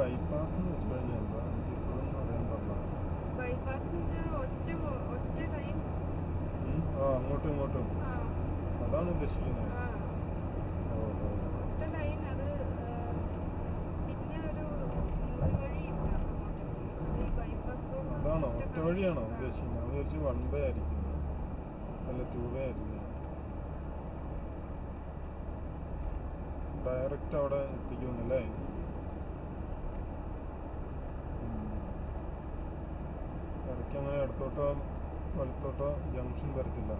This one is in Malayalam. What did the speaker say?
ബൈപ്പാസ് എന്ന് വെച്ച് കഴിഞ്ഞാൽ എന്താ എനിക്ക് ഇപ്പോഴും അറിയാൻ പാടില്ല. ബൈപ്പാസ് ഒറ്റ ലൈൻ അങ്ങോട്ടും ഇങ്ങോട്ടും അതാണ് ഉദ്ദേശിക്കുന്നത്. ഒറ്റ ലൈൻ. അത് പിന്നെ ഒരു മുറിവഴി ഇല്ല അങ്ങോട്ട്. ഈ ബൈപ്പാസ് റോഡ് അതാണോ ഒറ്റ വഴിയാണോ ഉദ്ദേശിക്കുന്നത്? ഞാൻ വിചാരിച്ചു 1 വേ ആയിരിക്കും, അല്ല 2 വേ ആയിരിക്കും. ഡയറക്റ്റ് അവിടെ എത്തിക്കുമെന്നല്ലേ? ഇടയ്ക്ക് അങ്ങനെ ഇടത്തോട്ടോ വലത്തോട്ടോ ജംഗ്ഷൻ വരത്തില്ല.